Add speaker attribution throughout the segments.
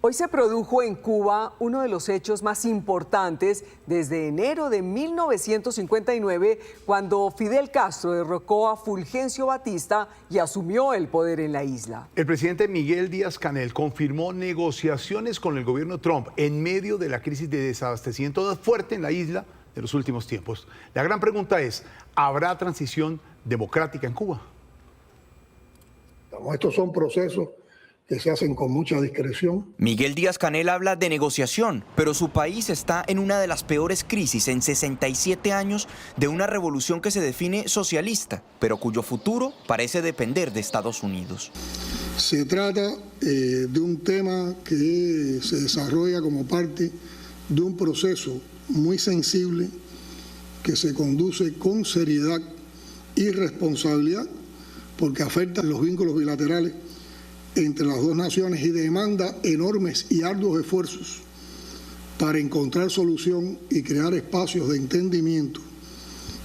Speaker 1: Hoy se produjo en Cuba uno de los hechos más importantes desde enero de 1959, cuando Fidel Castro derrocó a Fulgencio Batista y asumió el poder en la isla.
Speaker 2: El presidente Miguel Díaz-Canel confirmó negociaciones con el gobierno Trump en medio de la crisis de desabastecimiento fuerte en la isla de los últimos tiempos. La gran pregunta es, ¿habrá transición democrática en Cuba?
Speaker 3: Estos son procesos que se hacen con mucha discreción.
Speaker 4: Miguel Díaz-Canel habla de negociación, pero su país está en una de las peores crisis en 67 años de una revolución que se define socialista, pero cuyo futuro parece depender de Estados Unidos.
Speaker 3: Se trata de un tema que se desarrolla como parte de un proceso muy sensible que se conduce con seriedad y responsabilidad porque afecta los vínculos bilaterales entre las dos naciones y demanda enormes y arduos esfuerzos para encontrar solución y crear espacios de entendimiento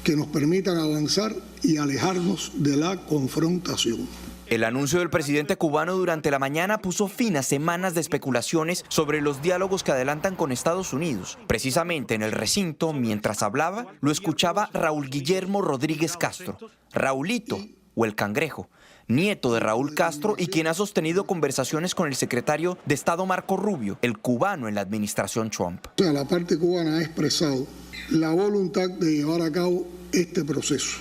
Speaker 3: que nos permitan avanzar y alejarnos de la confrontación.
Speaker 4: El anuncio del presidente cubano durante la mañana puso fin a semanas de especulaciones sobre los diálogos que adelantan con Estados Unidos. Precisamente en el recinto, mientras hablaba, lo escuchaba Raúl Guillermo Rodríguez Castro, Raulito o el Cangrejo, nieto de Raúl Castro y quien ha sostenido conversaciones con el secretario de Estado Marco Rubio, el cubano en la administración Trump.
Speaker 3: La parte cubana ha expresado la voluntad de llevar a cabo este proceso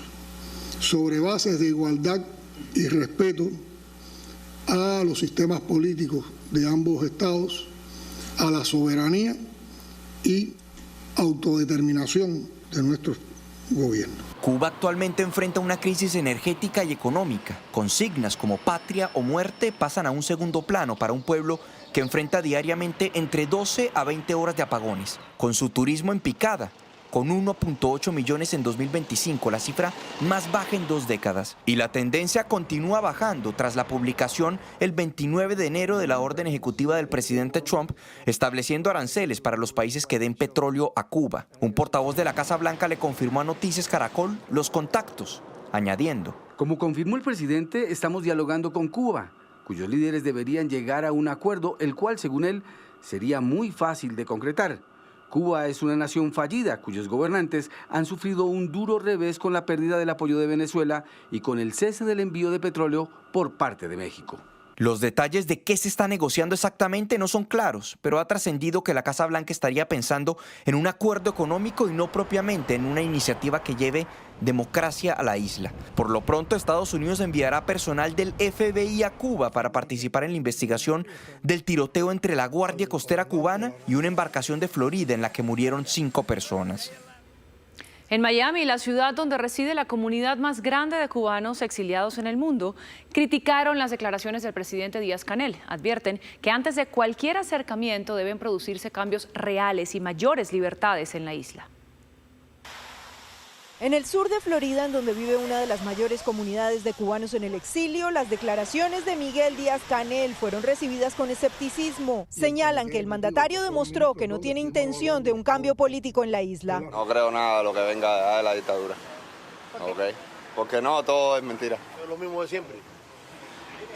Speaker 3: sobre bases de igualdad y respeto a los sistemas políticos de ambos estados, a la soberanía y autodeterminación de nuestros gobiernos.
Speaker 4: Cuba actualmente enfrenta una crisis energética y económica. Consignas como patria o muerte pasan a un segundo plano para un pueblo que enfrenta diariamente entre 12 a 20 horas de apagones. Con su turismo en picada, con 1.8 millones en 2025, la cifra más baja en 2 décadas. Y la tendencia continúa bajando tras la publicación el 29 de enero de la orden ejecutiva del presidente Trump estableciendo aranceles para los países que den petróleo a Cuba. Un portavoz de la Casa Blanca le confirmó a Noticias Caracol los contactos, añadiendo:
Speaker 5: como confirmó el presidente, estamos dialogando con Cuba, cuyos líderes deberían llegar a un acuerdo, el cual, según él, sería muy fácil de concretar. Cuba es una nación fallida, cuyos gobernantes han sufrido un duro revés con la pérdida del apoyo de Venezuela y con el cese del envío de petróleo por parte de México.
Speaker 4: Los detalles de qué se está negociando exactamente no son claros, pero ha trascendido que la Casa Blanca estaría pensando en un acuerdo económico y no propiamente en una iniciativa que lleve democracia a la isla. Por lo pronto, Estados Unidos enviará personal del FBI a Cuba para participar en la investigación del tiroteo entre la Guardia Costera cubana y una embarcación de Florida en la que murieron 5 personas.
Speaker 6: En Miami, la ciudad donde reside la comunidad más grande de cubanos exiliados en el mundo, criticaron las declaraciones del presidente Díaz-Canel. Advierten que antes de cualquier acercamiento deben producirse cambios reales y mayores libertades en la isla.
Speaker 7: En el sur de Florida, en donde vive una de las mayores comunidades de cubanos en el exilio, las declaraciones de Miguel Díaz-Canel fueron recibidas con escepticismo. Señalan que el mandatario demostró que no tiene intención de un cambio político en la isla.
Speaker 8: No creo nada de lo que venga de la dictadura. Okay. Porque no, todo es mentira.
Speaker 9: Es lo mismo de siempre.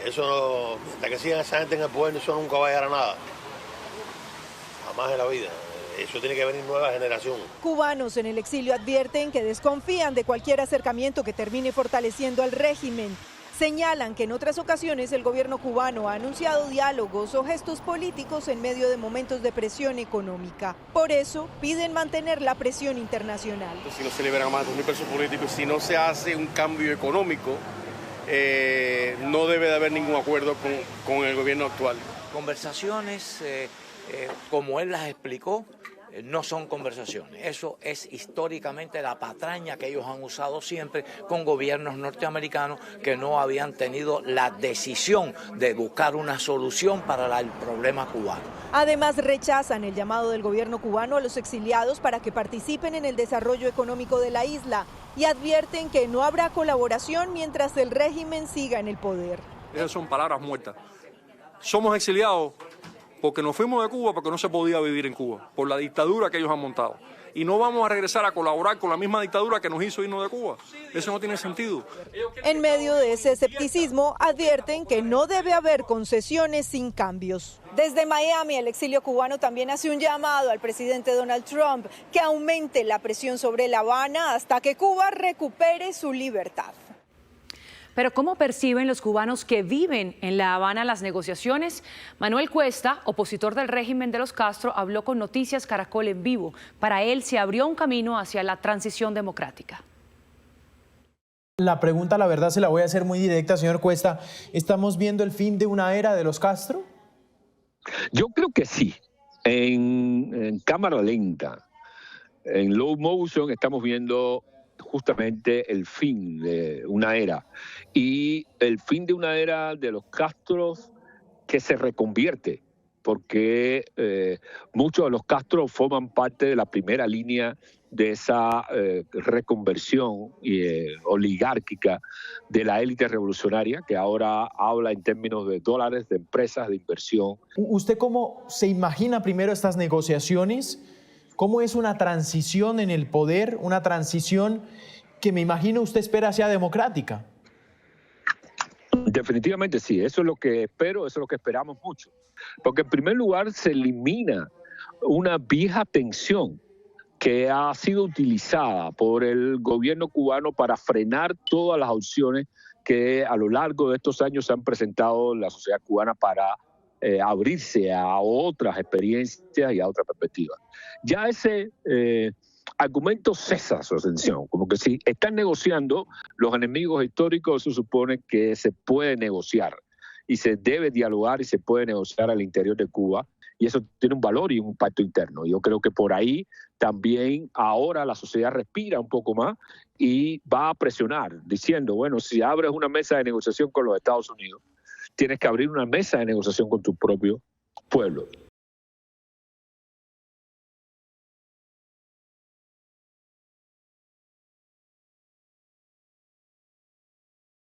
Speaker 9: Eso no, hasta que sigan esa gente en el poder, eso nunca va a llegar a nada. Jamás en la vida. Eso tiene que venir nueva generación.
Speaker 7: Cubanos en el exilio advierten que desconfían de cualquier acercamiento que termine fortaleciendo al régimen. Señalan que en otras ocasiones el gobierno cubano ha anunciado diálogos o gestos políticos en medio de momentos de presión económica. Por eso piden mantener la presión internacional.
Speaker 10: Si no se liberan más de 2.000 presos políticos, si no se hace un cambio económico, no debe de haber ningún acuerdo con el gobierno actual.
Speaker 11: Conversaciones, como él las explicó, no son conversaciones. Eso es históricamente la patraña que ellos han usado siempre con gobiernos norteamericanos que no habían tenido la decisión de buscar una solución para el problema cubano.
Speaker 7: Además, rechazan el llamado del gobierno cubano a los exiliados para que participen en el desarrollo económico de la isla y advierten que no habrá colaboración mientras el régimen siga en el poder.
Speaker 12: Esas son palabras muertas. Somos exiliados porque nos fuimos de Cuba porque no se podía vivir en Cuba, por la dictadura que ellos han montado. y no vamos a regresar a colaborar con la misma dictadura que nos hizo irnos de Cuba. Eso no tiene sentido.
Speaker 7: En medio de ese escepticismo, advierten que no debe haber concesiones sin cambios. Desde Miami, el exilio cubano también hace un llamado al presidente Donald Trump que aumente la presión sobre La Habana hasta que Cuba recupere su libertad.
Speaker 6: Pero ¿cómo perciben los cubanos que viven en La Habana las negociaciones? Manuel Cuesta, opositor del régimen de los Castro, habló con Noticias Caracol en vivo. Para él se abrió un camino hacia la transición democrática.
Speaker 13: La pregunta, la verdad, se la voy a hacer muy directa, señor Cuesta. ¿Estamos viendo el fin de una era de los Castro?
Speaker 14: Yo creo que sí. En cámara lenta, en low motion, estamos viendo justamente el fin de una era, y el fin de una era de los Castros que se reconvierte, porque muchos de los Castros forman parte de la primera línea de esa reconversión oligárquica de la élite revolucionaria, que ahora habla en términos de dólares, de empresas, de inversión.
Speaker 13: ¿Usted cómo se imagina primero estas negociaciones? ¿Cómo es una transición en el poder, una transición que me imagino usted espera sea democrática?
Speaker 14: Definitivamente sí, eso es lo que espero, eso es lo que esperamos mucho. Porque en primer lugar se elimina una vieja tensión que ha sido utilizada por el gobierno cubano para frenar todas las opciones que a lo largo de estos años se han presentado en la sociedad cubana para abrirse a otras experiencias y a otras perspectivas. Ya ese argumento cesa su ascensión, como que si están negociando los enemigos históricos, se supone que se puede negociar y se debe dialogar y se puede negociar al interior de Cuba, y eso tiene un valor y un impacto interno. Yo creo que por ahí también ahora la sociedad respira un poco más y va a presionar, diciendo, bueno, si abres una mesa de negociación con los Estados Unidos, tienes que abrir una mesa de negociación con tu propio pueblo.